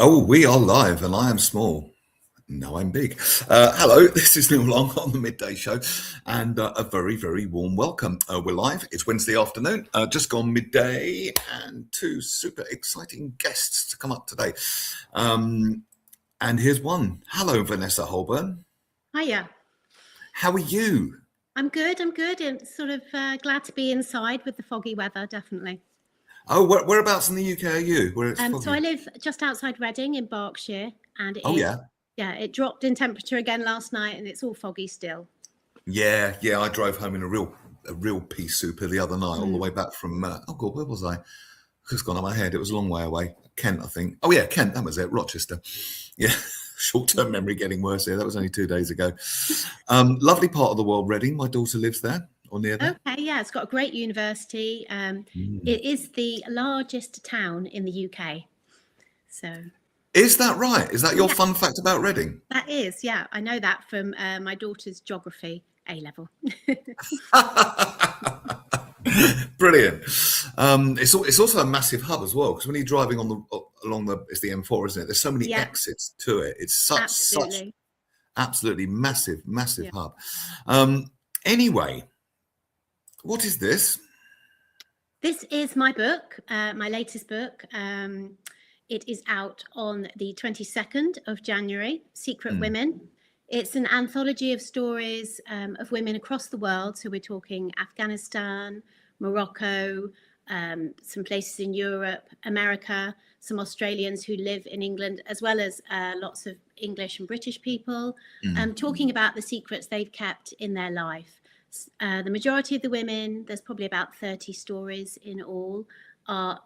Oh, we are live, and I am small. No, I'm big. Hello, this is Neil Long on the Midday Show, and a very, very warm welcome. We're live. It's Wednesday afternoon, just gone midday, and two super exciting guests to come up today. And here's one. Hello, Vanessa Holborn. Hiya. How are you? I'm good. And sort of glad to be inside with the foggy weather, definitely. Oh, whereabouts in the UK are you? Where it's So I live just outside Reading in Berkshire, and it dropped in temperature again last night, and it's all foggy still. Yeah. I drove home in a real pea super the other night, all the way back from oh God, where was I? It's gone on my head. It was a long way away. Kent, I think. Oh yeah, Kent. That was it. Rochester. Yeah. Short-term memory getting worse here. That was only 2 days ago. Lovely part of the world, Reading. My daughter lives there or near there. Okay, yeah, it's got a great university. It is the largest town in the UK. So. Is that right? Is that your fun fact about Reading? That is, yeah. I know that from my daughter's geography A-level. Brilliant. It's also a massive hub as well, because when you're driving it's the M4, isn't it? There's so many exits to it. It's such absolutely massive hub. Anyway, what is this? This is my book, my latest book. It is out on the 22nd of January, Secret Women. It's an anthology of stories of women across the world. So we're talking Afghanistan, Morocco, some places in Europe, America, some Australians who live in England, as well as lots of English and British people, talking about the secrets they've kept in their life. The majority of the women, there's probably about 30 stories in all, are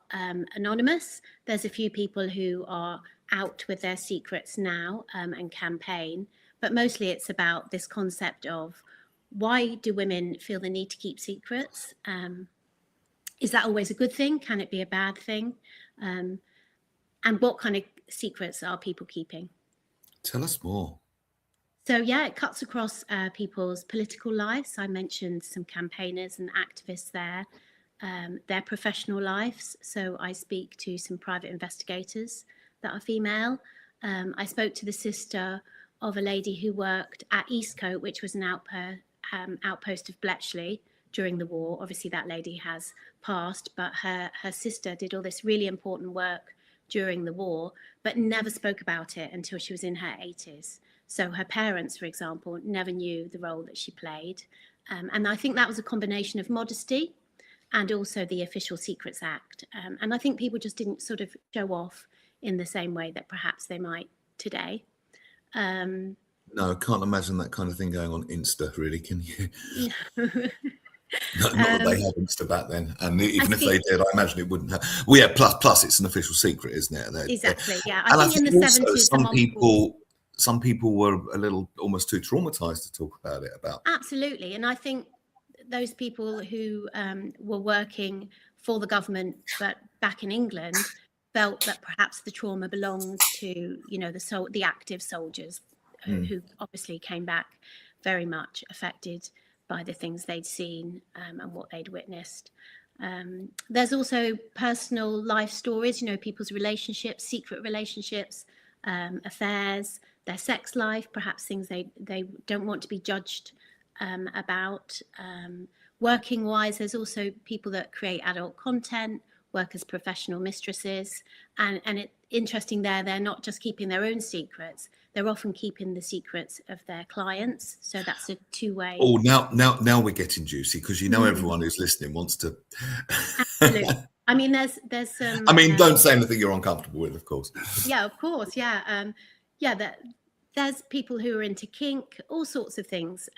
anonymous. There's a few people who are out with their secrets now and campaign, but mostly it's about this concept of why do women feel the need to keep secrets? Is that always a good thing? Can it be a bad thing? And what kind of secrets are people keeping? Tell us more. So yeah, it cuts across people's political lives. I mentioned some campaigners and activists there. Their professional lives. So I speak to some private investigators that are female. I spoke to the sister of a lady who worked at Eastcote, which was an outpost of Bletchley during the war. Obviously, that lady has passed, but her sister did all this really important work during the war, but never spoke about it until she was in her 80s. So her parents, for example, never knew the role that she played. And I think that was a combination of modesty and also the Official Secrets Act. And I think people just didn't sort of show off in the same way that perhaps they might today. No, I can't imagine that kind of thing going on Insta, really, can you? Not that they had Insta back then. And even if they did, I imagine it wouldn't have. Well, yeah, plus it's an official secret, isn't it? Exactly, yeah. I think in the 70s, some people were a little almost too traumatized to talk about it. Absolutely. And I think those people who were working for the government, but back in England, felt that perhaps the trauma belonged to, the active soldiers who obviously came back very much affected by the things they'd seen and what they'd witnessed. There's also personal life stories, people's relationships, secret relationships, affairs, their sex life, perhaps things they don't want to be judged about. Working wise, there's also people that create adult content, work as professional mistresses, and it's interesting they're not just keeping their own secrets, they're often keeping the secrets of their clients. So that's a two-way. Oh, now we're getting juicy, because everyone who's listening wants to. Absolutely. I mean, there's some. I mean, don't say anything you're uncomfortable with, of course. Yeah, of course. Yeah, there's people who are into kink, all sorts of things.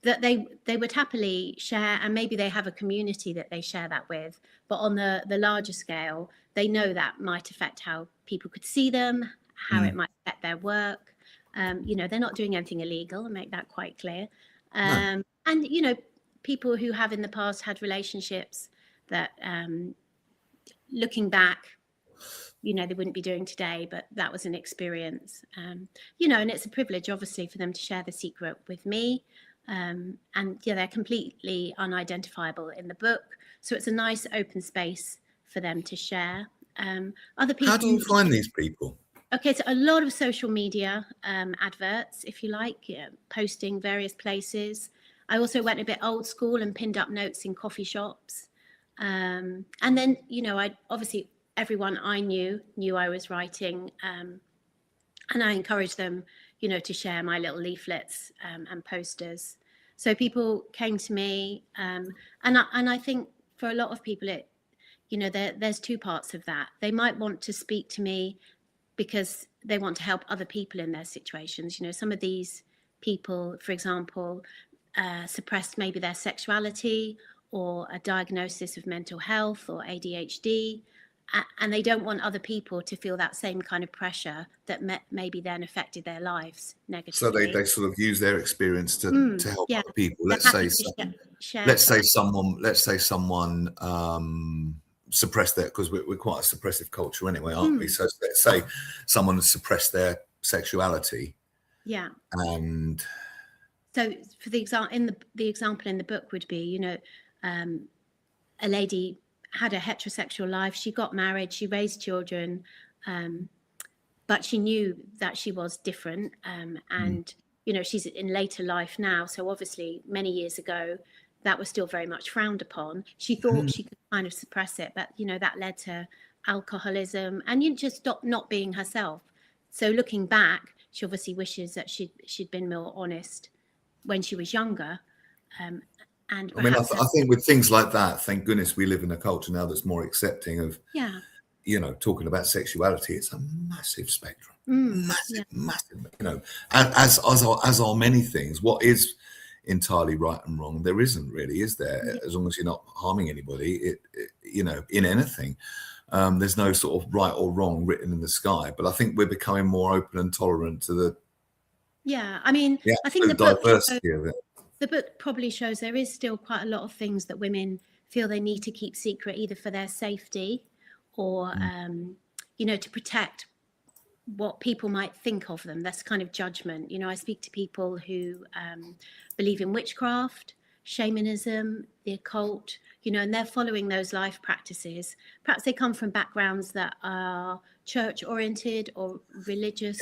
That they would happily share, and maybe they have a community that they share that with, but on the larger scale, they know that might affect how people could see them, how it might affect their work. They're not doing anything illegal, and make that quite clear. No. And people who have in the past had relationships that looking back, they wouldn't be doing today, but that was an experience. And it's a privilege, obviously, for them to share the secret with me. And they're completely unidentifiable in the book. So it's a nice open space for them to share. Other How do you people. find these people? Okay, so a lot of social media adverts, if you like, posting various places. I also went a bit old school and pinned up notes in coffee shops. And then, I obviously everyone I knew I was writing, and I encouraged them, to share my little leaflets and posters. So people came to me, and I think for a lot of people, there's two parts of that. They might want to speak to me because they want to help other people in their situations. Some of these people, for example, suppressed maybe their sexuality or a diagnosis of mental health or ADHD, and they don't want other people to feel that same kind of pressure that maybe then affected their lives So negatively. they sort of use their experience to help other people. They're Let's happy say to share let's say stuff. someone suppressed their, because we're quite a suppressive culture anyway, aren't we? So let's say someone has suppressed their sexuality. Yeah. And so for the example in the book would be, a lady had a heterosexual life. She got married, she raised children, but she knew that she was different. And, she's in later life now. So obviously many years ago, that was still very much frowned upon. She thought she could kind of suppress it, but, that led to alcoholism and just stopped not being herself. So looking back, she obviously wishes that she'd been more honest when she was younger. And I mean, I think with things like that, thank goodness we live in a culture now that's more accepting of, talking about sexuality. It's a massive spectrum, massive, as are many things. What is entirely right and wrong? There isn't really, is there? As long as you're not harming anybody, in anything. There's no sort of right or wrong written in the sky. But I think we're becoming more open and tolerant to the I think the diversity of it. The book probably shows there is still quite a lot of things that women feel they need to keep secret, either for their safety or, to protect what people might think of them. That's kind of judgment. I speak to people who believe in witchcraft, shamanism, the occult, and they're following those life practices. Perhaps they come from backgrounds that are church oriented or religious,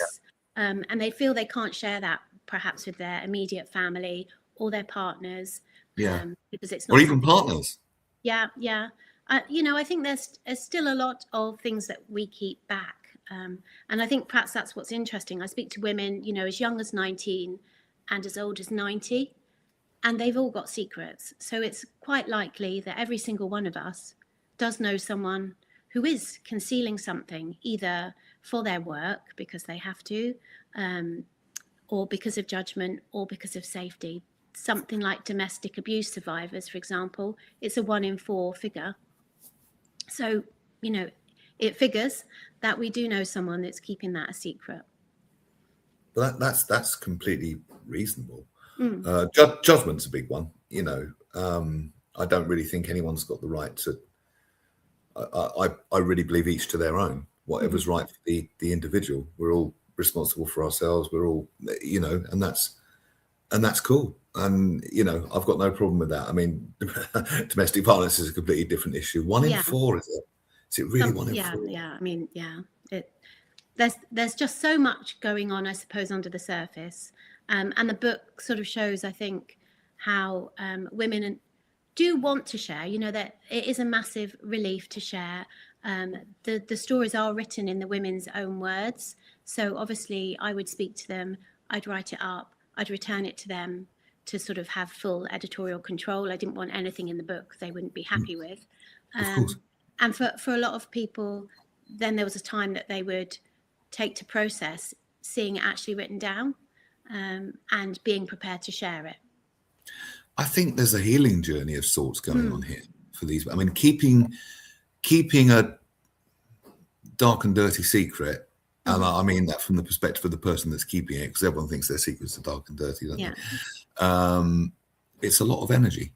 and they feel they can't share that perhaps with their immediate family or their partners, because it's not, or even partners. I think there's still a lot of things that we keep back, and I think perhaps that's what's interesting. I speak to women, as young as 19 and as old as 90, and they've all got secrets. So it's quite likely that every single one of us does know someone who is concealing something, either for their work because they have to, or because of judgment, or because of safety. Something like domestic abuse survivors, for example, it's a 1 in 4 figure. So, it figures that we do know someone that's keeping that a secret. But that's completely reasonable. Judgment's a big one. I don't really think anyone's got the right to. I really believe each to their own. Whatever's right for the individual. We're all responsible for ourselves. We're all, and that's cool. And I've got no problem with that. I mean, domestic violence is a completely different issue. 1 in 4, is it? Is it really 1 in 4? Yeah. I mean, there's just so much going on, I suppose, under the surface. And the book sort of shows, I think, how women do want to share. That it is a massive relief to share. The stories are written in the women's own words. So obviously, I would speak to them. I'd write it up. I'd return it to them to sort of have full editorial control. I didn't want anything in the book they wouldn't be happy with. And for a lot of people, then there was a time that they would take to process seeing it actually written down, and being prepared to share it. I think there's a healing journey of sorts going on here for these. I mean, keeping a dark and dirty secret, and I mean that from the perspective of the person that's keeping it, because everyone thinks their secrets are dark and dirty, don't they? It's a lot of energy.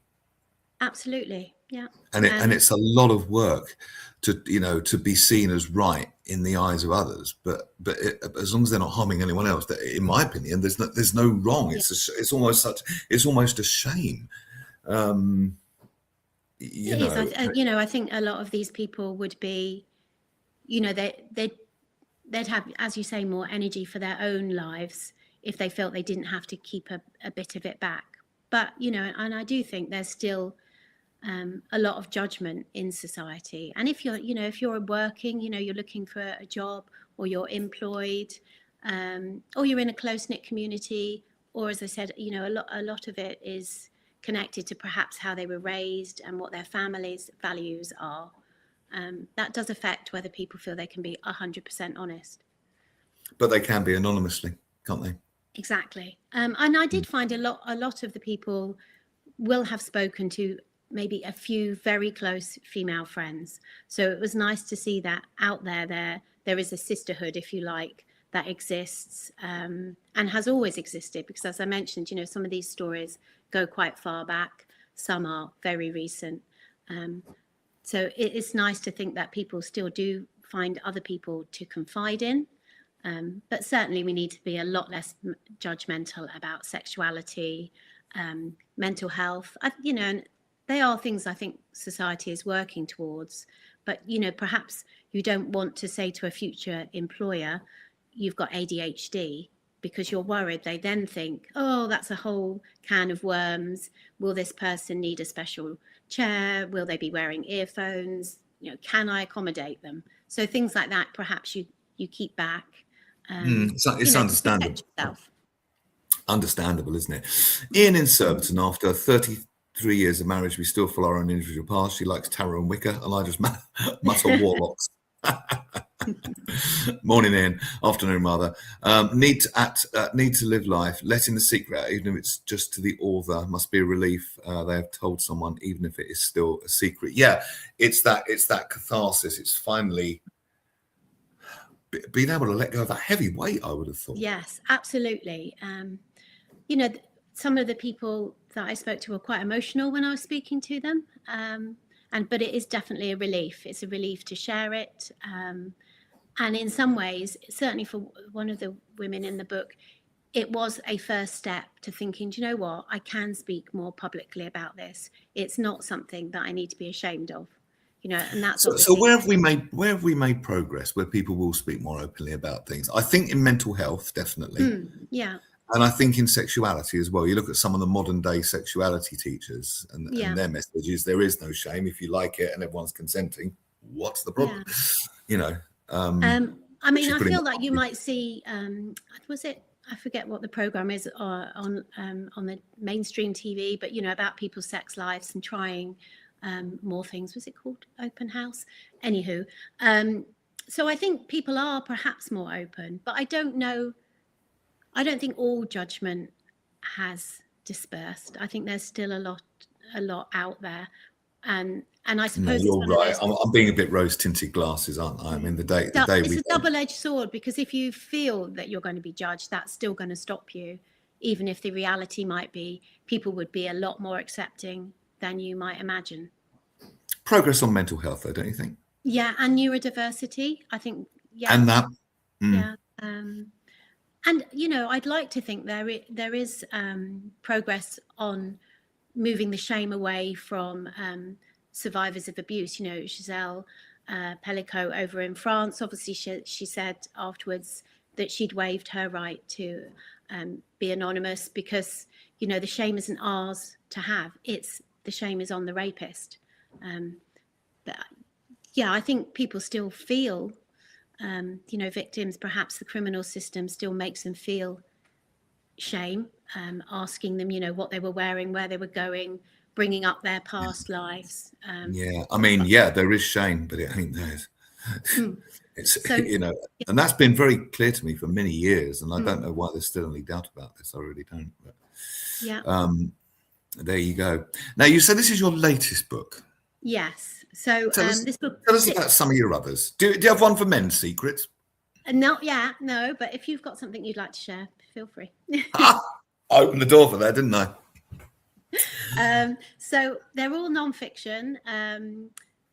Absolutely, yeah. And it's a lot of work to be seen as right in the eyes of others. But as long as they're not harming anyone else, in my opinion, there's no wrong. It's almost a shame. It is. I think a lot of these people would be you know, they'd have, as you say, more energy for their own lives if they felt they didn't have to keep a bit of it back. But, you know, and I do think there's still a lot of judgment in society. And if you're working, you know, you're looking for a job, or you're employed, or you're in a close-knit community, or, as I said, you know, a lot of it is connected to perhaps how they were raised and what their family's values are. That does affect whether people feel they can be 100% honest. But they can be anonymously, can't they? Exactly. And I did find a lot of the people will have spoken to maybe a few very close female friends. So it was nice to see that out there is a sisterhood, if you like, that exists, and has always existed, because, as I mentioned, you know, some of these stories go quite far back, some are very recent. So it's nice to think that people still do find other people to confide in. But certainly we need to be a lot less judgmental about sexuality, mental health. You know, and they are things I think society is working towards. But, you know, perhaps you don't want to say to a future employer, you've got ADHD, because you're worried they then think, oh, that's a whole can of worms. Will this person need a special chair? Will they be wearing earphones? You know, can I accommodate them? So things like that, perhaps you keep back. It's understandable. Understandable, isn't it? Ian in Surbiton, after 33 years of marriage, we still follow our own individual paths. She likes tarot and Wicca, and I just mutter warlocks. Morning, Ian. Afternoon, rather. Need to live life. Letting the secret out, even if it's just to the author, must be a relief. They have told someone, even if it is still a secret. Yeah, it's that catharsis. It's finally being able to let go of that heavy weight, I would have thought. Yes, absolutely. You know, some of the people that I spoke to were quite emotional when I was speaking to them. But it is definitely a relief. It's a relief to share it. And in some ways, certainly for one of the women in the book, it was a first step to thinking, do you know what? I can speak more publicly about this. It's not something that I need to be ashamed of. You know, and that's so where have we made progress where people will speak more openly about things? I think in mental health, definitely. Yeah. And I think in sexuality as well. You look at some of the modern day sexuality teachers and their messages. There is no shame if you like it and everyone's consenting. What's the problem? Yeah. You know. I mean, I feel like you might see. Was it? I forget what the program is on the mainstream TV, but you know, about people's sex lives and trying more things. Was it called Open House? Anywho, so I think people are perhaps more open, but I don't know. I don't think all judgment has dispersed. I think there's still a lot out there, and I suppose no, you're right. I'm being a bit rose-tinted glasses, aren't I? I mean, it's a double-edged sword, because if you feel that you're going to be judged, that's still going to stop you, even if the reality might be people would be a lot more accepting than you might imagine. Progress on mental health, though, don't you think? Yeah, and neurodiversity, I think. Yeah, and that. Yeah. And, you know, I'd like to think there is progress on moving the shame away from survivors of abuse. You know, Giselle Pellicot over in France, obviously she said afterwards that she'd waived her right to be anonymous because, you know, the shame isn't ours to have. The shame is on the rapist. But yeah, I think people still feel you know, victims, perhaps the criminal system still makes them feel shame, asking them, you know, what they were wearing, where they were going, bringing up their past lives. I mean, there is shame, but it ain't theirs. It's, you know, and that's been very clear to me for many years, and I don't know why there's still any doubt about this. I really don't. But, there you go. Now, you said this is your latest book. Yes. So this book. Tell us about some of your others. Do you have one for men's secrets? No. But if you've got something you'd like to share, feel free. I opened the door for that, didn't I? So they're all non-fiction.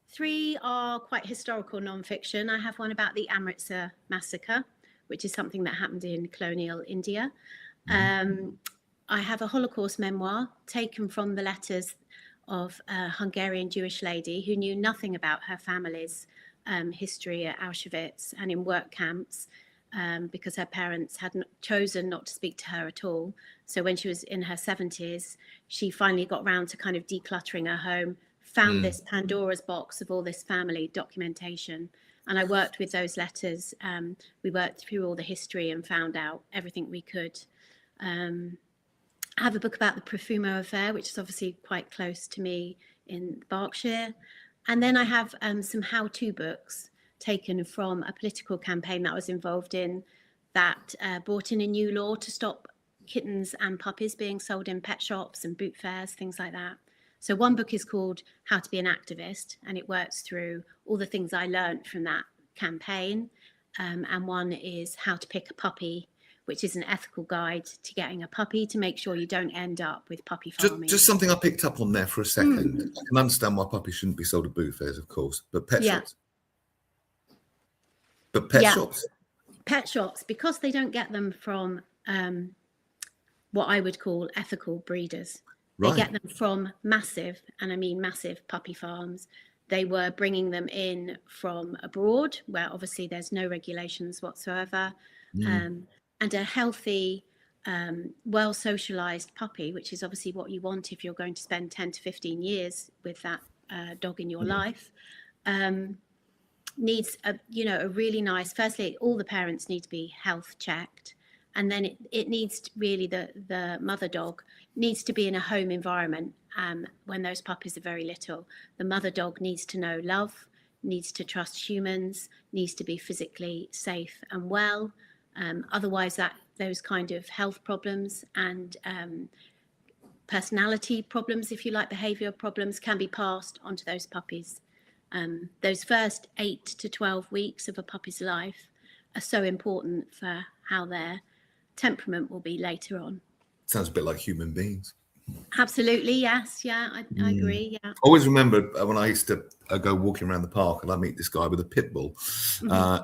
3 are quite historical non-fiction. I have one about the Amritsar massacre, which is something that happened in colonial India. I have a Holocaust memoir taken from the letters of a Hungarian Jewish lady who knew nothing about her family's history at Auschwitz and in work camps, because her parents had chosen not to speak to her at all. So when she was in her 70s, she finally got round to kind of decluttering her home, found this Pandora's box of all this family documentation. And I worked with those letters. We worked through all the history and found out everything we could. I have a book about the Profumo affair, which is obviously quite close to me in Berkshire. And then I have some how-to books taken from a political campaign that I was involved in that brought in a new law to stop kittens and puppies being sold in pet shops and boot fairs, things like that. So one book is called How to Be an Activist, and it works through all the things I learned from that campaign. And one is How to Pick a Puppy, which is an ethical guide to getting a puppy to make sure you don't end up with puppy farming. Just something I picked up on there for a second. I can understand why puppies shouldn't be sold at boot fairs, of course, but pet shops. But pet shops? Pet shops, because they don't get them from what I would call ethical breeders. They get them from massive, and I mean massive, puppy farms. They were bringing them in from abroad, where obviously there's no regulations whatsoever. And a healthy, well-socialized puppy, which is obviously what you want if you're going to spend 10 to 15 years with that dog in your life, needs a really nice, firstly, all the parents need to be health checked. And then it needs to really, the mother dog needs to be in a home environment when those puppies are very little. The mother dog needs to know love, needs to trust humans, needs to be physically safe and well. Otherwise, those kind of health problems and personality problems, if you like, behavior problems, can be passed onto those puppies. Those first 8 to 12 weeks of a puppy's life are so important for how their temperament will be later on. Sounds a bit like human beings. Absolutely, yes. Yeah, I agree. Yeah. I always remember when I used to go walking around the park and I meet this guy with a pit bull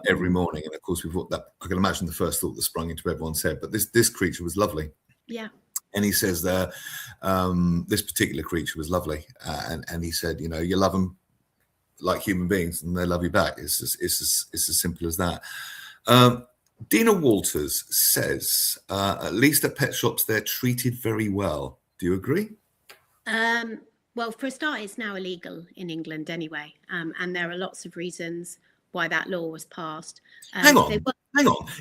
every morning. And of course, I can imagine the first thought that sprung into everyone's head. But this creature was lovely. Yeah. And he says there, this particular creature was lovely. And he said, you love them like human beings and they love you back. It's as simple as that. Dina Walters says, at least at pet shops, they're treated very well. Do you agree? Well, for a start, it's now illegal in England anyway. And there are lots of reasons why that law was passed. Hang on.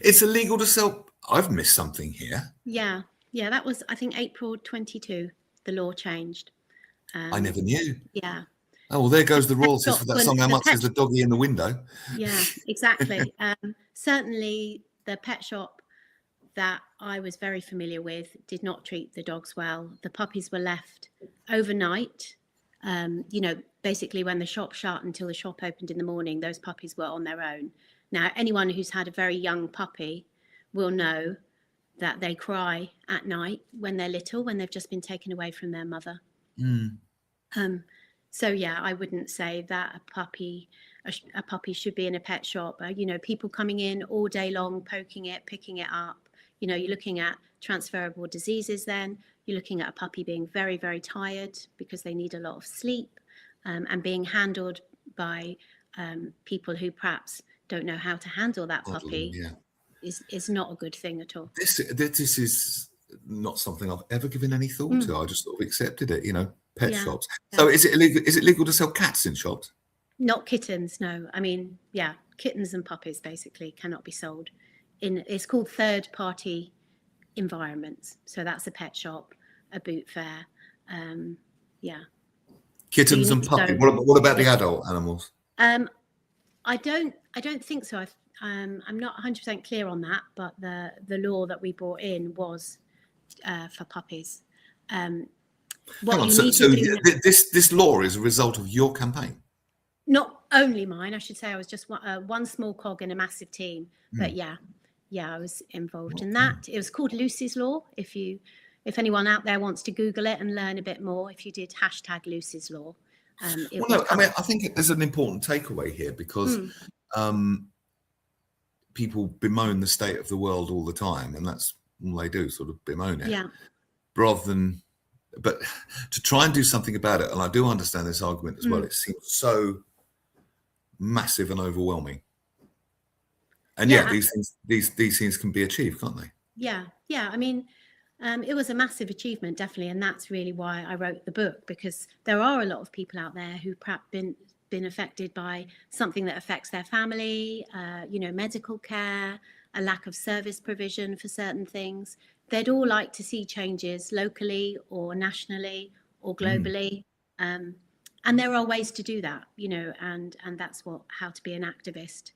It's illegal to sell. I've missed something here. Yeah. That was, I think, April 22, the law changed. I never knew. Yeah. Oh, well, there goes the royalties for that song. How much is the doggy in the window? Yeah, exactly. Certainly, the pet shop that I was very familiar with did not treat the dogs well. The puppies were left overnight. Basically when the shop shut until the shop opened in the morning, those puppies were on their own. Now, anyone who's had a very young puppy will know that they cry at night when they're little, when they've just been taken away from their mother. So yeah, I wouldn't say that a puppy should be in a pet shop. People coming in all day long, poking it, picking it up. You're looking at transferable diseases then. You're looking at a puppy being very, very tired because they need a lot of sleep, and being handled by people who perhaps don't know how to handle that puppy is not a good thing at all. This is not something I've ever given any thought to. I just sort of accepted it, pet shops. So is it legal to sell cats in shops? Not kittens, no. I mean, kittens and puppies basically cannot be sold it's called third party environments. So that's a pet shop, a boot fair. Kittens and puppies. What about the adult animals? I don't think so. I'm not 100% clear on that, but the law that we brought in was for puppies. This law is a result of your campaign? Not only mine, I should say. I was just one small cog in a massive team. But I was involved in that. It was called Lucy's Law. If anyone out there wants to Google it and learn a bit more, if you did # Lucy's Law. I think there's an important takeaway here because people bemoan the state of the world all the time, and that's all they do, sort of bemoan it. Yeah. But to try and do something about it, and I do understand this argument as well, it seems so massive and overwhelming. And Yeah, these things can be achieved, can't they? yeah. I mean, it was a massive achievement, definitely, and that's really why I wrote the book, because there are a lot of people out there who perhaps been affected by something that affects their family, medical care, a lack of service provision for certain things. They'd all like to see changes locally or nationally or globally. And there are ways to do that, and that's what How to Be an Activist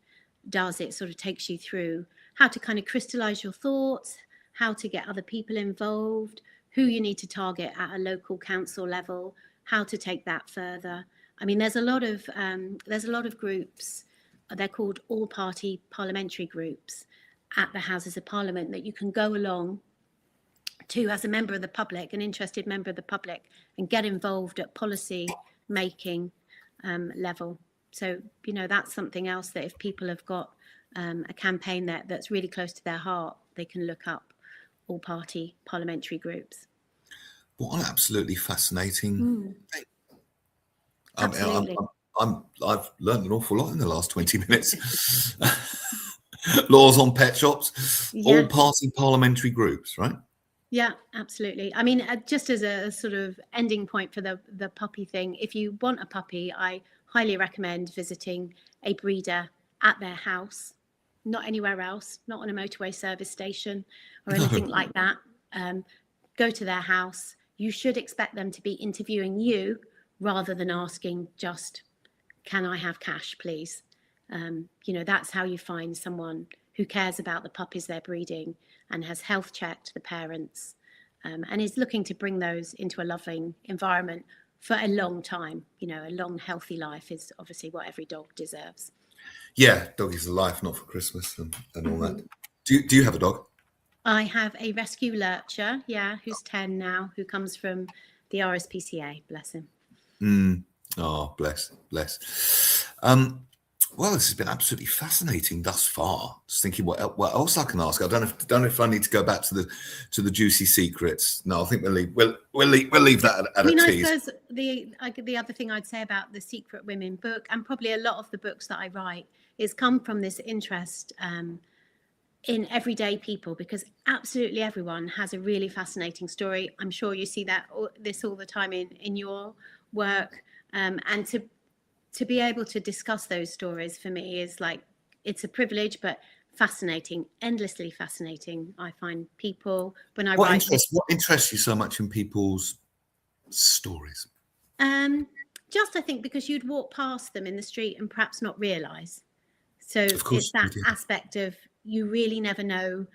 does. It sort of takes you through how to kind of crystallize your thoughts, how to get other people involved, who you need to target at a local council level, how to take that further. I mean, there's a lot of groups. They're called all-party parliamentary groups at the Houses of Parliament that you can go along to as a member of the public, an interested member of the public, and get involved at policy making level. So, that's something else that if people have got a campaign that's really close to their heart, they can look up all-party parliamentary groups. What an absolutely fascinating thing. Absolutely. I've learned an awful lot in the last 20 minutes. Laws on pet shops, all-party parliamentary groups, right? Yeah, absolutely. I mean, just as a sort of ending point for the puppy thing, if you want a puppy, I highly recommend visiting a breeder at their house, not anywhere else, not on a motorway service station or anything like that. Go to their house. You should expect them to be interviewing you rather than asking just, can I have cash, please? That's how you find someone who cares about the puppies they're breeding and has health checked the parents, and is looking to bring those into a loving environment for a long time. A long, healthy life is obviously what every dog deserves. Yeah, doggies are life, not for Christmas and all that. Do you have a dog? I have a rescue lurcher, who's 10 now, who comes from the RSPCA, bless him. Oh, bless. Well, this has been absolutely fascinating thus far. Just thinking what else I can ask. I don't know if I need to go back to the juicy secrets. No, I think we'll leave that at a tease. I suppose the other thing I'd say about the Secret Women book, and probably a lot of the books that I write, is come from this interest in everyday people, because absolutely everyone has a really fascinating story. I'm sure you see this all the time in your work, and to be able to discuss those stories for me is like, it's a privilege, but fascinating, endlessly fascinating. I find people when I write. What interests you so much in people's stories? Just I think because you'd walk past them in the street and perhaps not realise. So it's that aspect of you really never know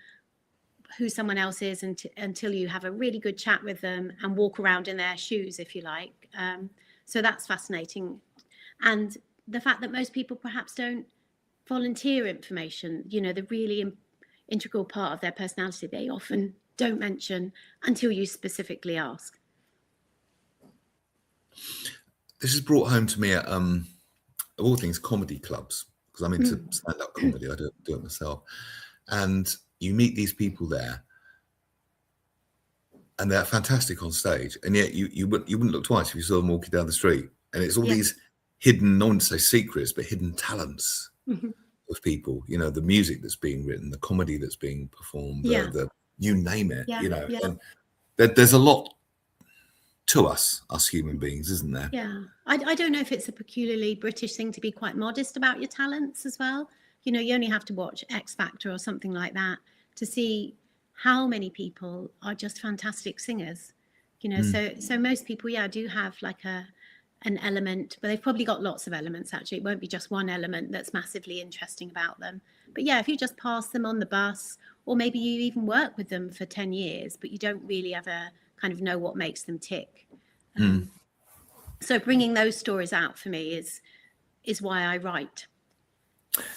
who someone else is until you have a really good chat with them and walk around in their shoes, if you like. So that's fascinating. And the fact that most people perhaps don't volunteer information, the really integral part of their personality, they often don't mention until you specifically ask. This is brought home to me at, of all things, comedy clubs, because I'm into stand-up comedy. I do it myself. And you meet these people there, and they're fantastic on stage, and yet you wouldn't look twice if you saw them walking down the street. And it's all these hidden, no one to say secrets, but hidden talents of people. The music that's being written, the comedy that's being performed, the you name it. And there's a lot to us human beings, isn't there? Yeah, I don't know if it's a peculiarly British thing to be quite modest about your talents as well. You only have to watch X Factor or something like that to see how many people are just fantastic singers. So most people, do have like an element, but they've probably got lots of elements. Actually, it won't be just one element that's massively interesting about them. But if you just pass them on the bus, or maybe you even work with them for 10 years, but you don't really ever kind of know what makes them tick. So bringing those stories out for me is why I write.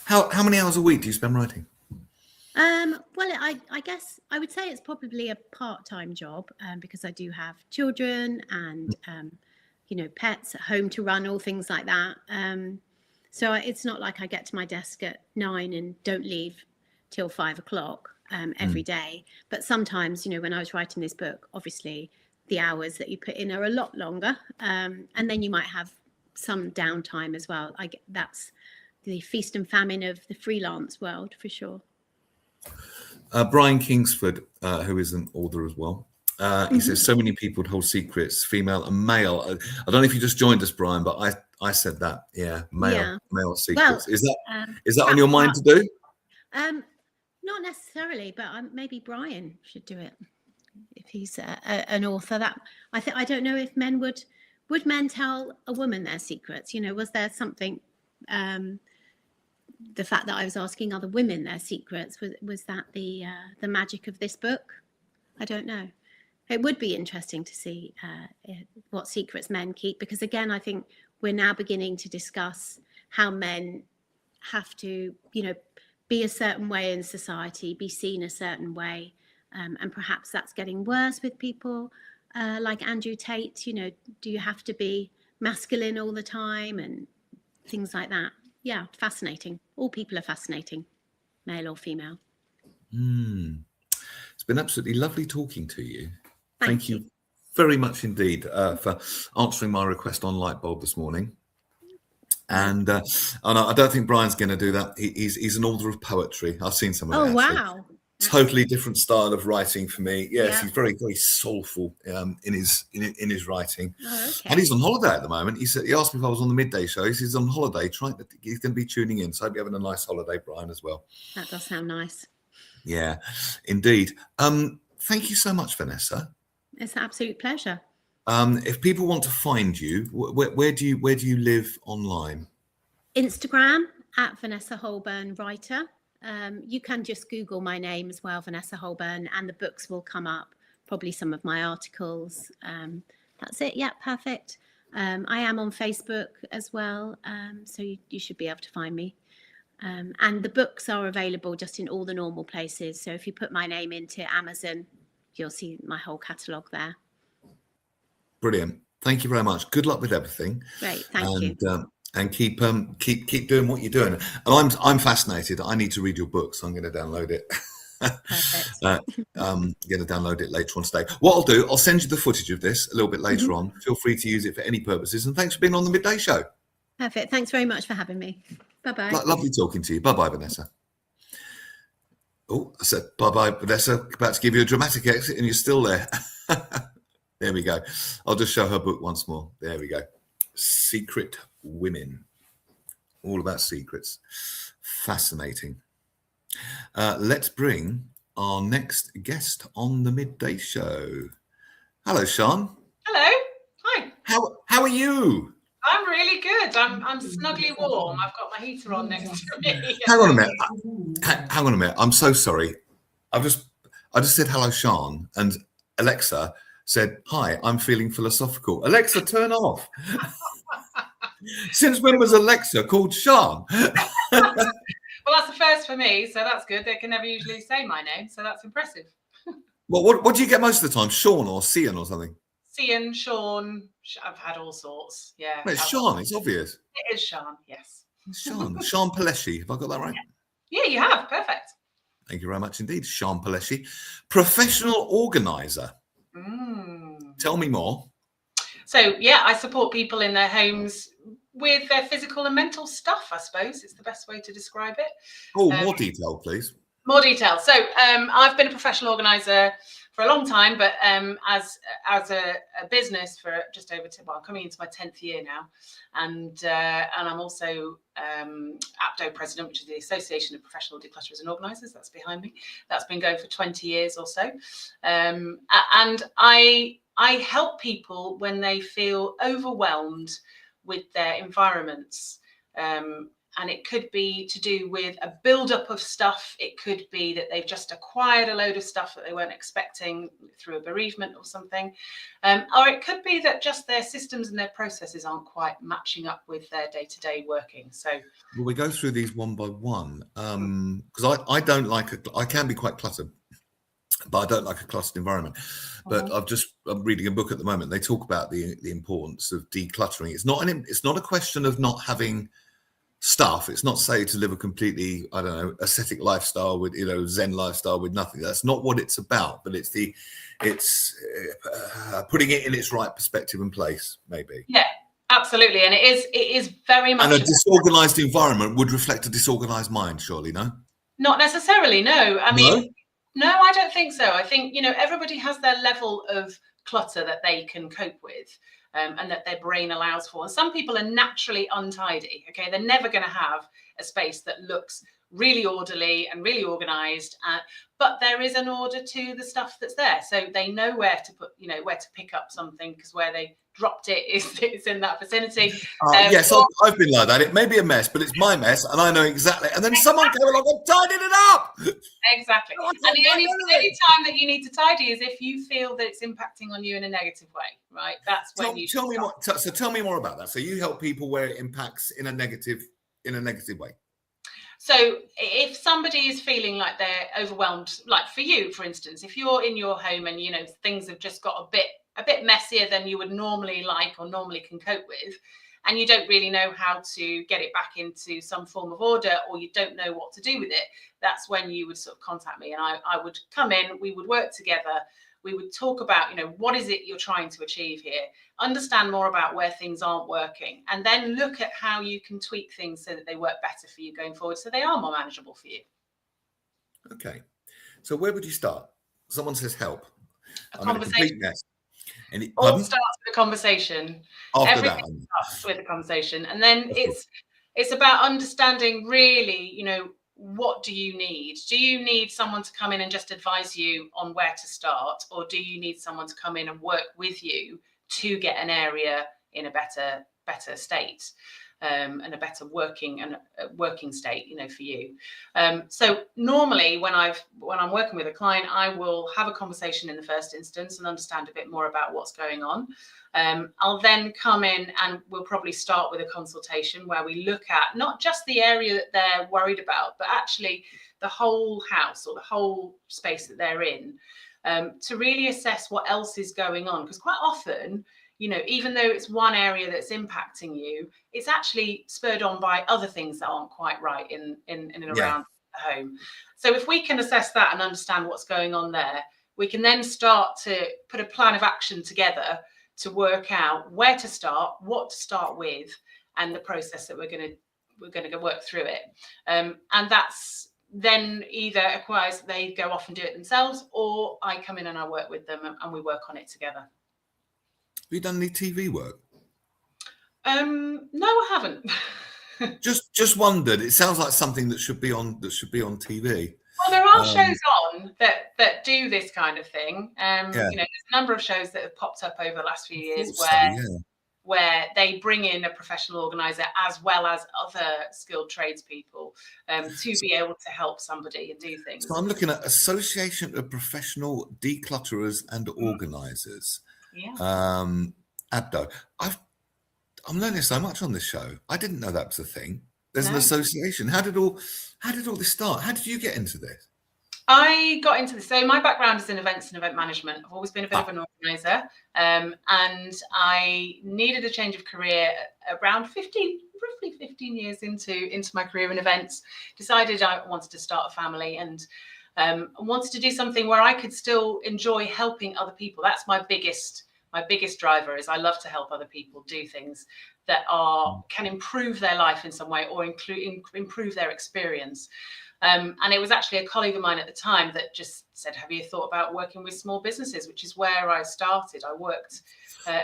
How many hours a week do you spend writing? Well, I guess I would say it's probably a part-time job, because I do have children and pets at home to run, all things like that. So it's not like I get to my desk at 9 and don't leave till 5 o'clock every day. But sometimes, when I was writing this book, obviously the hours that you put in are a lot longer. And then you might have some downtime as well. That's feast and famine of the freelance world, for sure. Brian Kingsford, who is an author as well, he says, so many people hold secrets, female and male. I don't know if you just joined us, Brian, but I said that. Yeah, male secrets. Well, is that on your mind to do? Not necessarily, but maybe Brian should do it if he's an author. That I don't know if men would men tell a woman their secrets. You know, was there something? The fact that I was asking other women their secrets, was that the magic of this book? I don't know. It would be interesting to see what secrets men keep, because again, I think we're now beginning to discuss how men have to, you know, be a certain way in society, be seen a certain way, and perhaps that's getting worse with people like Andrew Tate. You know, do you have to be masculine all the time and things like that? Yeah, fascinating. All people are fascinating, male or female. It's been absolutely lovely talking to you. Thank you very much indeed for answering my request on Lightbulb this morning. And I don't think Brian's going to do that. He's an author of poetry. I've seen some of it. Oh, wow. Totally different style of writing for me. Yes, Yeah. he's very, very soulful in his writing. Oh, okay. And he's on holiday at the moment. He asked me if I was on the Midday Show. He's on holiday. He's going to be tuning in. So I hope you're having a nice holiday, Brian, as well. That does sound nice. Yeah, indeed. Thank you so much, Vanessa. It's an absolute pleasure. If people want to find you, where do you live online? Instagram at Vanessa Holburn Writer. You can just Google my name as well, Vanessa Holburn, and the books will come up, probably some of my articles. That's it. Yeah, perfect. I am on Facebook as well, so you should be able to find me. And the books are available just in all the normal places. So if you put my name into Amazon, you'll see my whole catalogue there. Brilliant. Thank you very much. Good luck with everything. Great. Thank you. And keep doing what you're doing. And I'm fascinated. I need to read your book, so I'm going to download it. Perfect. Going to download it later on today. What I'll do, I'll send you the footage of this a little bit later on. Feel free to use it for any purposes. And thanks for being on the Midday Show. Perfect. Thanks very much for having me. Bye-bye. Lovely talking to you. Bye-bye, Vanessa. Oh, I said bye-bye, Vanessa. About to give you a dramatic exit and you're still there. There we go. I'll just show her book once more. There we go. Secret Women. All about secrets. Fascinating. Let's bring our next guest on the Midday Show. Hello, Sean. Hello. Hi. How are you? I'm really good. I'm snugly warm. I've got my heater on next to me. Hang on a minute. I'm so sorry. I just said hello, Sean, and Alexa said, hi, I'm feeling philosophical. Alexa, turn off. Since when was Alexa called Sean? Well, that's the first for me, so that's good. They can never usually say my name, so that's impressive. Well, what do you get most of the time? Sean or Cian or something? Cian, Sean, I've had all sorts. Yeah. Well, it's Sean, it's obvious. It is Sean, yes. Sean Palesci, have I got that right? Yeah, you have. Perfect. Thank you very much indeed. Sean Palesci, professional organizer. Tell me more. So, yeah, I support people in their homes with their physical and mental stuff, I suppose. It's the best way to describe it. Oh, more detail, please. More detail. So I've been a professional organizer for a long time, but as a business for just over coming into my 10th year now, and I'm also APDO president, which is the Association of Professional Declutterers and Organisers. That's behind me. That's been going for 20 years or so, and I help people when they feel overwhelmed with their environments. And it could be to do with a build-up of stuff. It could be that they've just acquired a load of stuff that they weren't expecting through a bereavement or something. Or it could be that just their systems and their processes aren't quite matching up with their day-to-day working. So well, we go through these one by one because I don't like I can be quite cluttered, but I don't like a cluttered environment. But I'm reading a book at the moment. They talk about the importance of decluttering. It's not a question of not having stuff. It's not say to live a completely, I don't know, ascetic lifestyle with, Zen lifestyle with nothing. That's not what it's about, but it's putting it in its right perspective and place, maybe. Yeah, Absolutely, and it is very much. And a disorganized environment would reflect a disorganized mind, surely, no? Not necessarily, no. I mean, No? no, I don't think so. I think, everybody has their level of clutter that they can cope with, and that their brain allows for. And some people are naturally untidy. Okay, they're never going to have a space that looks really orderly and really organized, but there is an order to the stuff that's there, so they know where to put, where to pick up something, because where they dropped it's in that vicinity. Yes, I've been like that. It may be a mess, but it's my mess, and I know exactly. And then someone came along and tidied it up. Exactly. And the only time that you need to tidy is if you feel that it's impacting on you in a negative way, right? That's when you tell me more. So tell me more about that. So you help people where it impacts in a negative way. So if somebody is feeling like they're overwhelmed, like for you, for instance, if you're in your home and things have just got a bit messier than you would normally like or normally can cope with, and you don't really know how to get it back into some form of order, or you don't know what to do with it, that's when you would sort of contact me, and I would come in, we would work together, we would talk about, what is it you're trying to achieve here, understand more about where things aren't working, and then look at how you can tweak things so that they work better for you going forward, so they are more manageable for you. Okay. So where would you start? Someone says help. I'm in a complete mess. All starts with a conversation. Everything starts with a conversation, and then it's about understanding really, what do you need? Do you need someone to come in and just advise you on where to start, or do you need someone to come in and work with you to get an area in a better state, and a better working state, for you? So normally when I'm working with a client, I will have a conversation in the first instance and understand a bit more about what's going on. I'll then come in and we'll probably start with a consultation where we look at not just the area that they're worried about, but actually the whole house or the whole space that they're in, to really assess what else is going on. Because quite often, even though it's one area that's impacting you, it's actually spurred on by other things that aren't quite right in and around the home. So if we can assess that and understand what's going on there, we can then start to put a plan of action together to work out where to start, what to start with, and the process that we're going to work through it. And that's then either requires that they go off and do it themselves, or I come in and I work with them and we work on it together. Have you done any TV work? No, I haven't. just wondered. It sounds like something that should be on TV. Well, there are shows on that do this kind of thing. There's a number of shows that have popped up over the last few years where they bring in a professional organizer as well as other skilled tradespeople to be able to help somebody and do things. So I'm looking at Association of Professional Declutterers and Organisers. Yeah. ABDO. I'm learning so much on this show. I didn't know that was a thing. There's an association. How did all this start? How did you get into this? I got into this. So my background is in events and event management. I've always been a bit of an organizer, and I needed a change of career around roughly 15 years into my career in events. Decided I wanted to start a family and wanted to do something where I could still enjoy helping other people. That's my biggest driver. Is I love to help other people do things that can improve their life in some way or improve their experience. And it was actually a colleague of mine at the time that just said, have you thought about working with small businesses? Which is where I started. I worked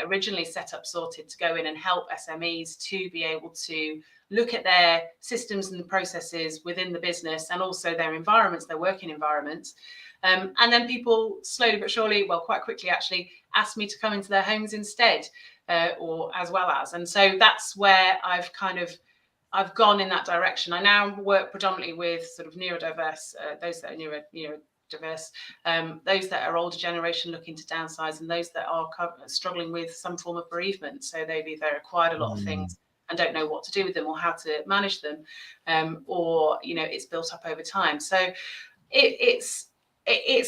originally set up Sorted to go in and help SMEs to be able to look at their systems and the processes within the business and also their environments, their working environments. And then people slowly but surely, well, quite quickly actually, asked me to come into their homes instead, or as well as. And so that's where I've gone in that direction. I now work predominantly with sort of neurodiverse, those that are neurodiverse, those that are older generation looking to downsize, and those that are struggling with some form of bereavement. So they've either acquired a lot of things and don't know what to do with them or how to manage them, or it's built up over time. So it's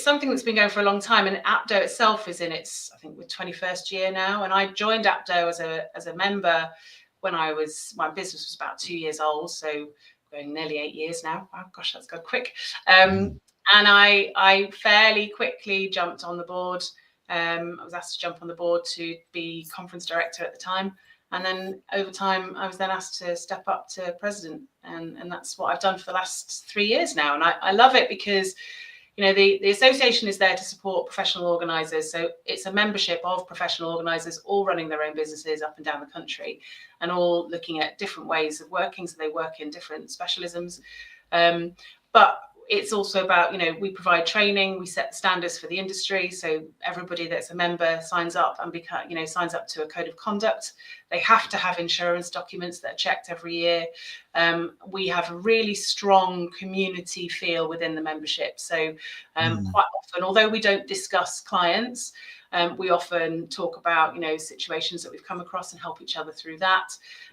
something that's been going for a long time, and ABDO itself is in its, I think, with 21st year now. And I joined ABDO as a member when my business was about 2 years old, so going nearly 8 years now. Oh gosh, that's gone quick. And I fairly quickly jumped on the board. I was asked to jump on the board to be conference director at the time, And then over time, I was then asked to step up to president. And that's what I've done for the last 3 years now. And I love it because, you know, the association is there to support professional organisers. So it's a membership of professional organisers, all running their own businesses up and down the country and all looking at different ways of working. So they work in different specialisms. But it's also about, you know, we provide training, we set the standards for the industry. So everybody that's a member signs up and signs up to a code of conduct. They have to have insurance documents that are checked every year. We have a really strong community feel within the membership. So quite often, although we don't discuss clients, we often talk about, you know, situations that we've come across and help each other through that.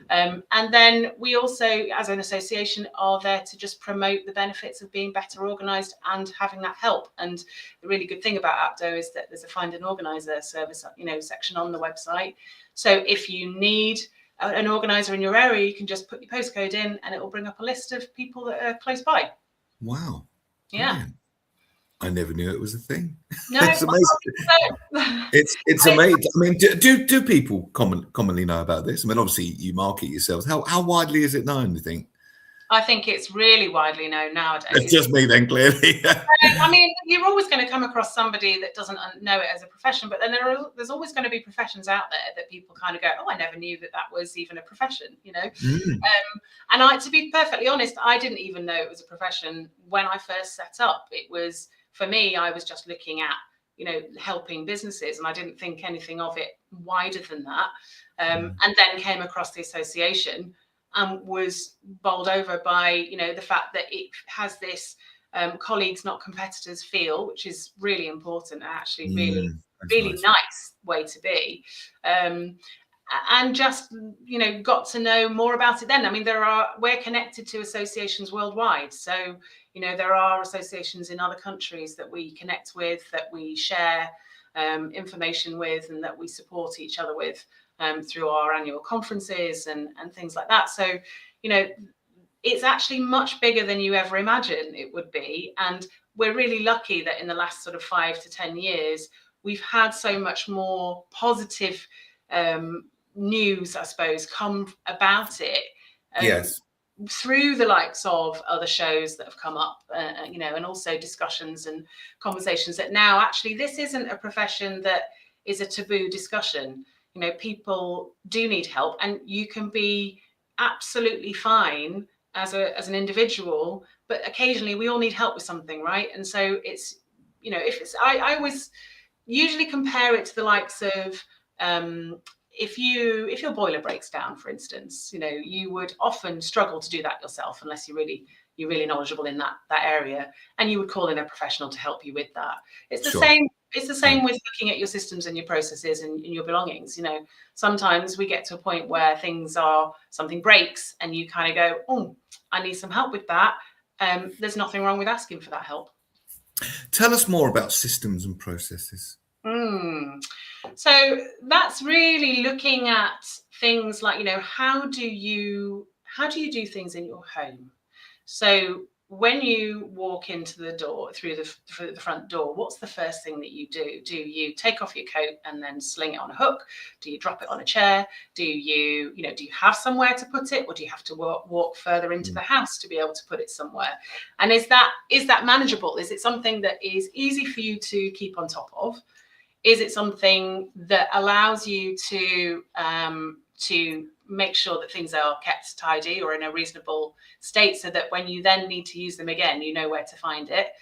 And then we also, as an association, are there to just promote the benefits of being better organised and having that help. And the really good thing about APDO is that there's a find an organiser service, you know, section on the website. So if you need an organiser in your area, you can just put your postcode in and it will bring up a list of people that are close by. Wow. Yeah. Brilliant. I never knew it was a thing. No, It's amazing. It's amazing. I mean, do people commonly know about this? I mean, obviously you market yourselves. How widely is it known, do you think? I think it's really widely known nowadays. It's just me then, clearly. I mean, you're always going to come across somebody that doesn't know it as a profession, but then there's always going to be professions out there that people kind of go, oh, I never knew that was even a profession, you know. And to be perfectly honest, I didn't even know it was a profession when I first set up. It was, for me, I was just looking at, you know, helping businesses, and I didn't think anything of it wider than that. And then came across the association and was bowled over by, you know, the fact that it has this colleagues, not competitors feel, which is really important, and actually really nice way to be. And just, you know, got to know more about it then. I mean, we're connected to associations worldwide. So, you know, there are associations in other countries that we connect with, that we share information with, and that we support each other with through our annual conferences and things like that. So, you know, it's actually much bigger than you ever imagined it would be. And we're really lucky that in the last sort of 5 to 10 years, we've had so much more positive news, I suppose, come about it. Yes. Through the likes of other shows that have come up, you know, and also discussions and conversations that now actually this isn't a profession that is a taboo discussion. You know, people do need help, and you can be absolutely fine as an individual, but occasionally we all need help with something, right? And so it's, you know, I always usually compare it to the likes of if your boiler breaks down, for instance, you know, you would often struggle to do that yourself unless you're really knowledgeable in that area, and you would call in a professional to help you with that. It's the same. It's the same with looking at your systems and your processes and your belongings. You know, sometimes we get to a point where something breaks and you kind of go, oh, I need some help with that. There's nothing wrong with asking for that help. Tell us more about systems and processes. So that's really looking at things like, you know, how do you do things in your home? So when you walk into the door through the front door, what's the first thing that you do? Do you take off your coat and then sling it on a hook? Do you drop it on a chair? Do you have somewhere to put it, or do you have to walk further into the house to be able to put it somewhere? And is that manageable? Is it something that is easy for you to keep on top of? Is it something that allows you to make sure that things are kept tidy or in a reasonable state, so that when you then need to use them again, you know where to find it?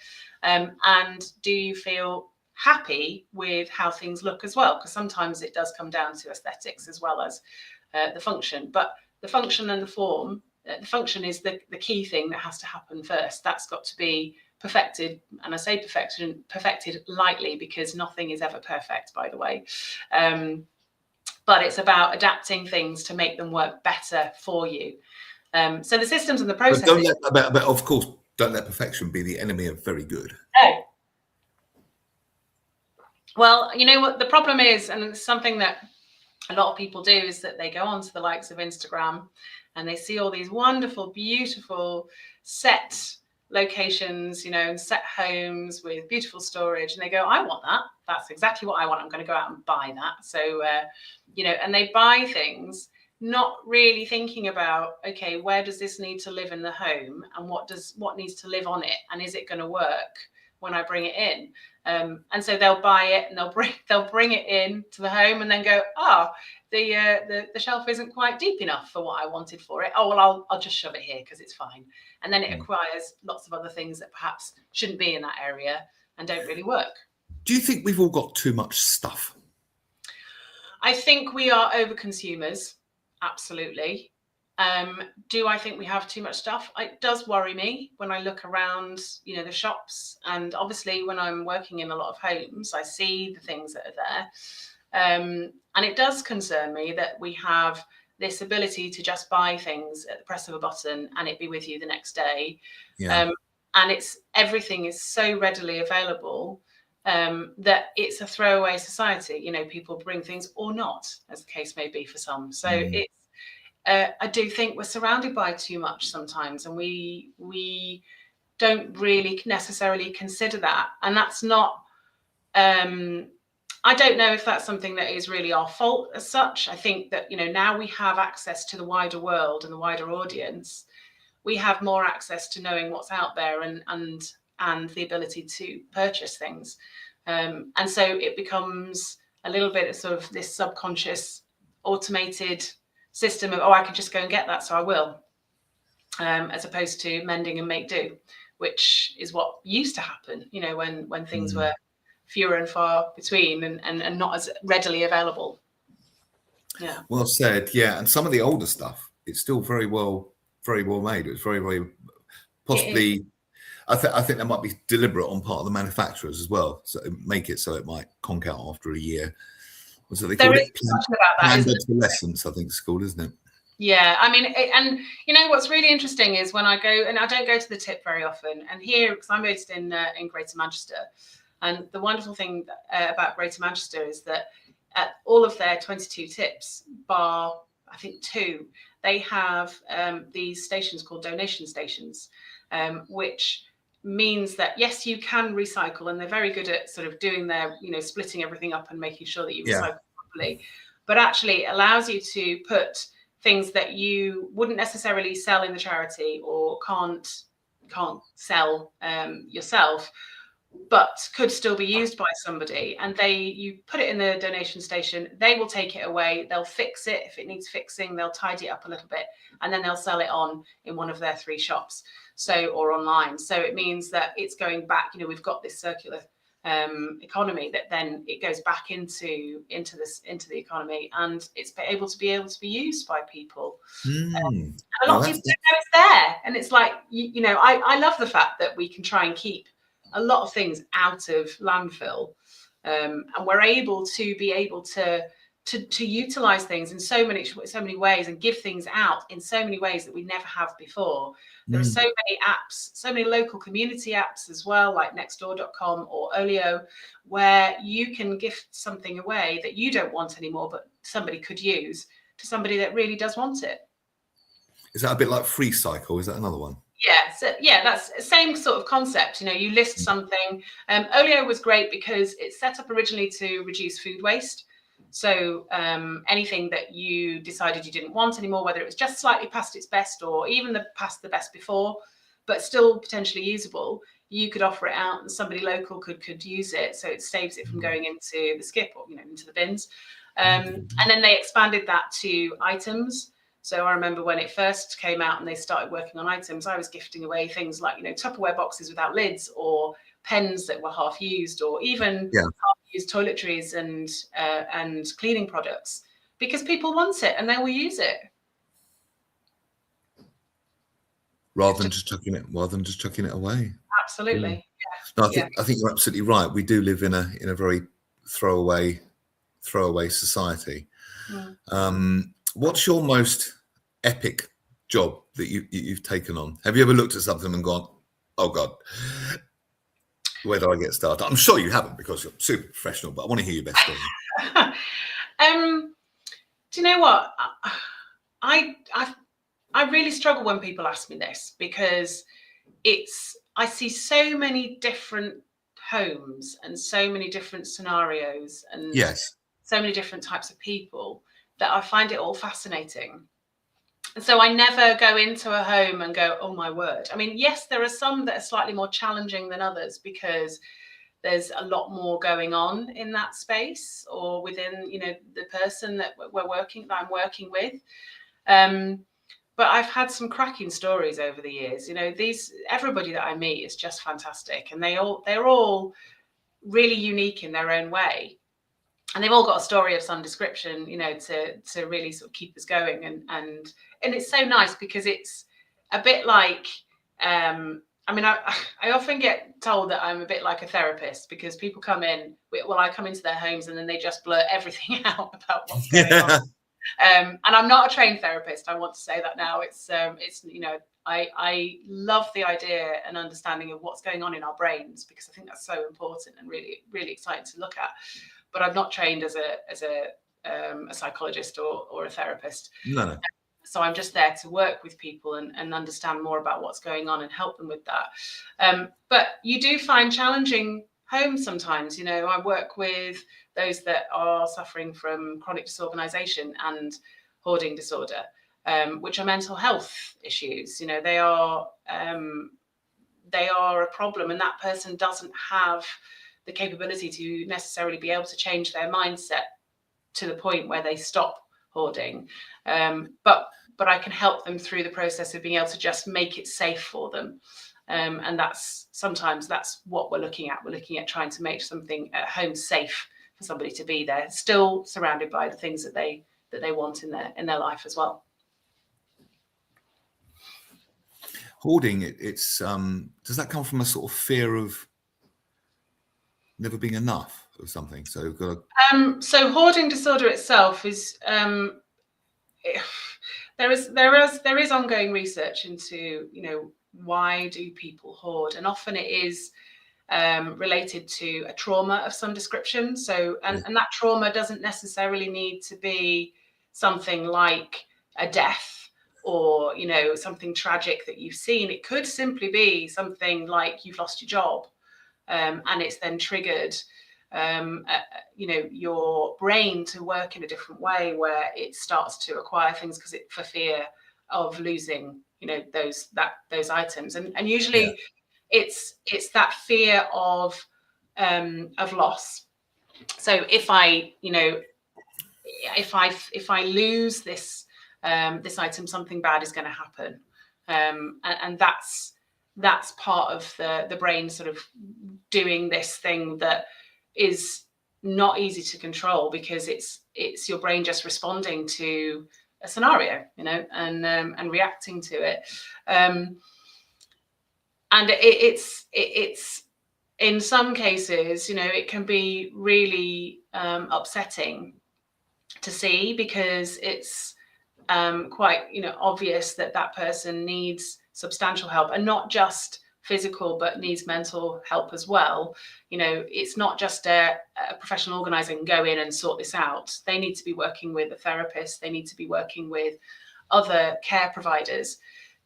And do you feel happy with how things look as well? Because sometimes it does come down to aesthetics as well as the function. But the function and the form, the function is the key thing that has to happen first. That's got to be perfected. And I say perfected lightly, because nothing is ever perfect, by the way. But it's about adapting things to make them work better for you. So the systems and the processes. But of course, don't let perfection be the enemy of very good. No. Well, you know what the problem is, and it's something that a lot of people do, is that they go onto the likes of Instagram and they see all these wonderful, beautiful set locations, you know, and set homes with beautiful storage, and they go, I want that. That's exactly what I want. I'm going to go out and buy that. So, you know, and they buy things not really thinking about, okay, where does this need to live in the home, and what needs to live on it, and is it going to work when I bring it in? And so they'll buy it and they'll bring it in to the home and then go, the shelf isn't quite deep enough for what I wanted for it. Oh, well, I'll just shove it here because it's fine. And then it acquires lots of other things that perhaps shouldn't be in that area and don't really work. Do you think we've all got too much stuff? I think we are over consumers. Absolutely. Do I think we have too much stuff? It does worry me when I look around, the shops, and obviously when I'm working in a lot of homes, I see the things that are there. And it does concern me that we have this ability to just buy things at the press of a button and it be with you the next day. Yeah. And everything is so readily available that it's a throwaway society. People bring things or not, as the case may be for some. So it's, I do think we're surrounded by too much sometimes, and we don't really necessarily consider that. And that's not, I don't know if that's something that is really our fault as such. I think that, now we have access to the wider world and the wider audience. We have more access to knowing what's out there and the ability to purchase things. And so it becomes a little bit of sort of this subconscious automated system of, I can just go and get that, so I will, as opposed to mending and make do, which is what used to happen, when things were fewer and far between and not as readily available. Yeah. Well said. Yeah. And some of the older stuff, it's still very well made. It's very, very possibly. I think that might be deliberate on part of the manufacturers as well. So make it so it might conk out after a year. So they call it planned obsolescence, I think it's called, isn't it? Yeah, I mean, and what's really interesting is when I go, and I don't go to the tip very often, and here, because I'm based in Greater Manchester, and the wonderful thing about Greater Manchester is that at all of their 22 tips, bar I think 2, they have these stations called donation stations, which means that yes, you can recycle, and they're very good at sort of doing their, splitting everything up and making sure that you recycle properly. But actually it allows you to put things that you wouldn't necessarily sell in the charity or can't sell yourself, but could still be used by somebody. And you put it in the donation station, they will take it away, they'll fix it if it needs fixing, they'll tidy it up a little bit, and then they'll sell it on in one of their 3 shops, or online. So it means that it's going back, we've got this circular economy that then it goes back into the economy, and it's able to be used by people. And a lot of people don't know it's there, and it's like, I love the fact that we can try and keep a lot of things out of landfill, and we're able to utilize things in so many ways and give things out in so many ways that we never have before. There are so many apps, so many local community apps as well, like nextdoor.com or Olio, where you can gift something away that you don't want anymore, but somebody could use, to somebody that really does want it. Is that a bit like Free Cycle? Is that another one? Yeah, so that's the same sort of concept. You list something. Olio was great because it's set up originally to reduce food waste. So anything that you decided you didn't want anymore, whether it was just slightly past its best or even past the best before, but still potentially usable, you could offer it out and somebody local could use it. So it saves it from going into the skip or into the bins. And then they expanded that to items. So I remember when it first came out and they started working on items, I was gifting away things like, Tupperware boxes without lids, or pens that were half used, or even half used toiletries and cleaning products, because people want it and they will use it. Rather than just chucking it away. Absolutely. No, I think you're absolutely right. We do live in a very throwaway society. What's your most epic job that you've taken on? Have you ever looked at something and gone, oh God, where do I get started? I'm sure you haven't, because you're super professional, but I want to hear your best story. Do you know what? I really struggle when people ask me this, because I see so many different homes and so many different scenarios and so many different types of people that I find it all fascinating. And so I never go into a home and go, oh my word. I mean, yes, there are some that are slightly more challenging than others because there's a lot more going on in that space or within, the person that I'm working with. But I've had some cracking stories over the years. Everybody that I meet is just fantastic, and they're all really unique in their own way. And they've all got a story of some description, to really sort of keep us going. And it's so nice because it's a bit like, I often get told that I'm a bit like a therapist because people come in, I come into their homes and then they just blurt everything out about what's going on. And I'm not a trained therapist. I want to say that now. I love the idea and understanding of what's going on in our brains because I think that's so important and really, really exciting to look at. But I'm not trained as a psychologist or a therapist. No. So I'm just there to work with people and understand more about what's going on and help them with that. But you do find challenging homes sometimes. I work with those that are suffering from chronic disorganization and hoarding disorder, which are mental health issues. They are a problem, and that person doesn't have the capability to necessarily be able to change their mindset to the point where they stop hoarding. But I can help them through the process of being able to just make it safe for them. And that's what we're looking at. We're looking at trying to make something at home safe for somebody to be there, still surrounded by the things that they want in their life as well. Hoarding, it's does that come from a sort of fear of never being enough or something? So hoarding disorder itself is there is ongoing research into why do people hoard, and often it is related to a trauma of some description. So and that trauma doesn't necessarily need to be something like a death or something tragic that you've seen. It could simply be something like you've lost your job, and it's then triggered your brain to work in a different way where it starts to acquire things for fear of losing those items, and usually it's that fear of loss. So if I lose this item, something bad is going to happen, and that's part of the brain sort of doing this thing that is not easy to control because it's your brain just responding to a scenario, and reacting to it. And it's in some cases, it can be really upsetting to see because it's quite obvious that person needs substantial help, and not just physical but needs mental help as well. It's not just a professional organizer can go in and sort this out. They need to be working with a therapist. They need to be working with other care providers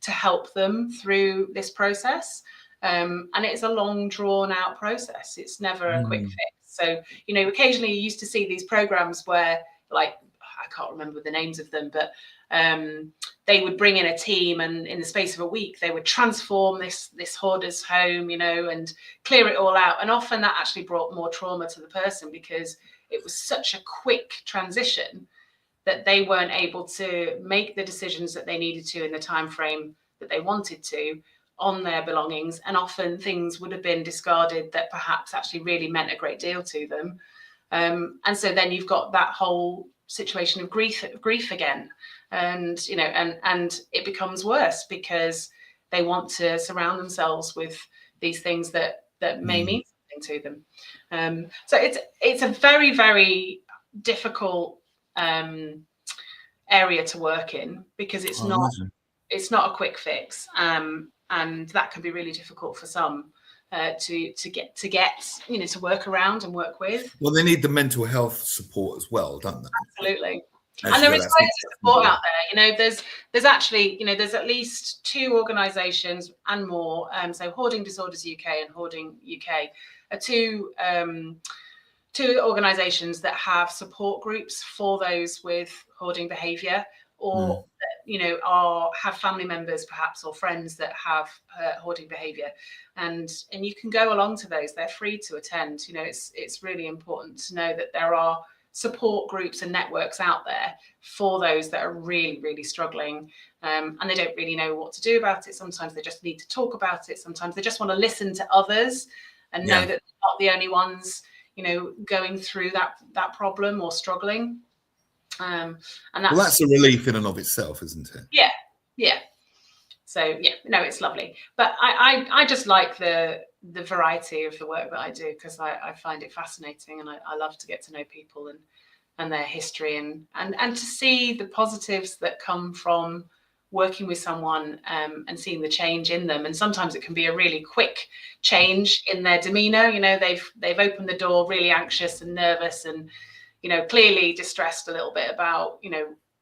to help them through this process. And it's a long drawn out process. It's never a quick fix. So, occasionally you used to see these programs where, like, I can't remember the names of them, but they would bring in a team, and in the space of a week, they would transform this hoarder's home, and clear it all out. And often that actually brought more trauma to the person because it was such a quick transition that they weren't able to make the decisions that they needed to in the time frame that they wanted to on their belongings. And often things would have been discarded that perhaps actually really meant a great deal to them. And so then you've got that whole situation of grief again. And and it becomes worse because they want to surround themselves with these things that may mean something to them. So it's a very, very difficult area to work in because it's not a quick fix, and that can be really difficult for some to get to work around and work with. Well, they need the mental health support as well, don't they? Absolutely. And there is loads of support out there. There's actually, there's at least 2 organisations and more. So Hoarding Disorders UK and Hoarding UK are 2 to organisations that have support groups for those with hoarding behaviour, or have family members perhaps or friends that have hoarding behaviour, and you can go along to those. They're free to attend. It's really important to know that there are support groups and networks out there for those that are really, really struggling, and they don't really know what to do about it. Sometimes they just need to talk about it. Sometimes they just want to listen to others and know that they're not the only ones going through that problem or struggling. And that's a relief in and of itself, isn't it? Yeah. So it's lovely. But I just like the variety of the work that I do, because I find it fascinating, and I love to get to know people and their history, and to see the positives that come from working with someone, and seeing the change in them. And sometimes it can be a really quick change in their demeanor. They've opened the door really anxious and nervous, and clearly distressed a little bit about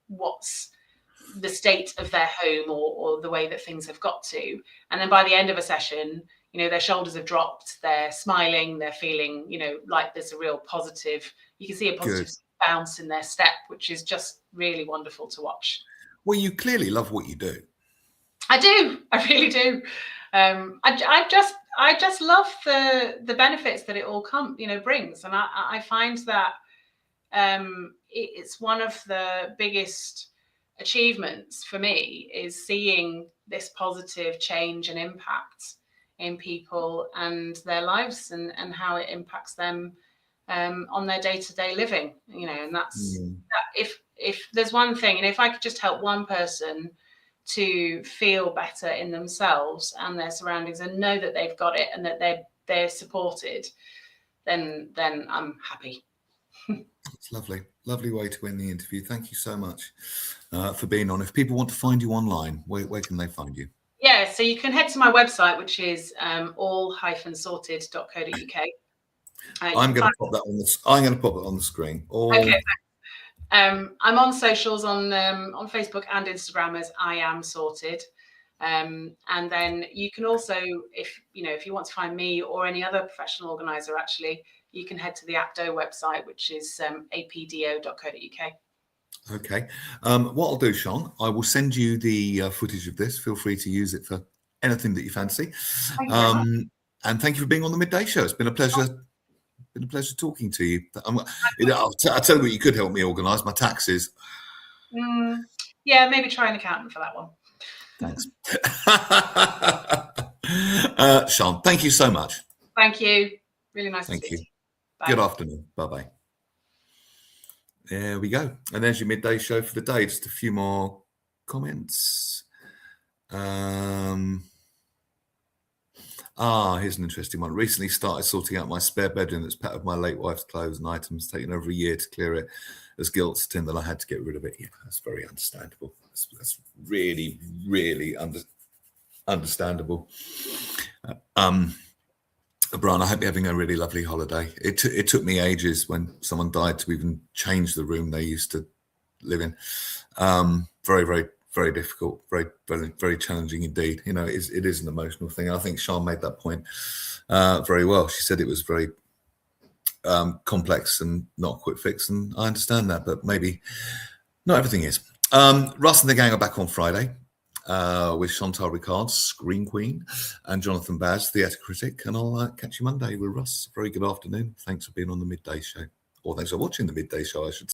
what's the state of their home, or the way that things have got to. And then by the end of a session, their shoulders have dropped, they're smiling, they're feeling like there's a real positive, you can see a positive bounce in their step, which is just really wonderful to watch. Well, you clearly love what you do. I do. I really do. I just love the benefits that it all brings, and I find that it's one of the biggest achievements for me, is seeing this positive change and impact in people and their lives, and how it impacts them on their day-to-day living. And that's that. If there's one thing, if I could just help one person to feel better in themselves and their surroundings, and know that they've got it and that they're supported, then I'm happy. It's lovely way to end the interview. Thank you so much for being on. If people want to find you online, where can they find you? Yeah, so you can head to my website, which is all-sorted.co.uk. I'm going to pop that on the screen. Okay. I'm on socials on Facebook and Instagram as I Am Sorted. And then you can also, if you want to find me or any other professional organizer, actually, you can head to the APDO website, which is apdo.co.uk. Okay. What I'll do, Sean, I will send you the footage of this. Feel free to use it for anything that you fancy. And thank you for being on the Midday Show. It's been a pleasure. Been a pleasure talking to you. I'll tell you what, you could help me organise my taxes. Yeah, maybe try an accountant for that one. Thanks. Sean, thank you so much. Thank you. Really nice to speak to you. Bye. Good afternoon. Bye-bye. There we go. And there's your Midday Show for the day. Just a few more comments. Here's an interesting one. Recently started sorting out my spare bedroom that's packed with my late wife's clothes and items, taking over a year to clear it as guilt tin that I had to get rid of it. Yeah, that's very understandable. That's really, really understandable. Brian, I hope you're having a really lovely holiday. It took me ages when someone died to even change the room they used to live in. Very, very, very difficult, very, very, very challenging indeed. It is an emotional thing. I think Sean made that point very well. She said it was very complex and not a quick fix, and I understand that, but maybe not everything is. Russ and the gang are back on Friday with Chantal Ricard, Screen Queen, and Jonathan Baz, Theatre Critic, and I'll catch you Monday with Russ. Very good afternoon. Thanks for being on the Midday Show, or thanks for watching the Midday Show, I should say.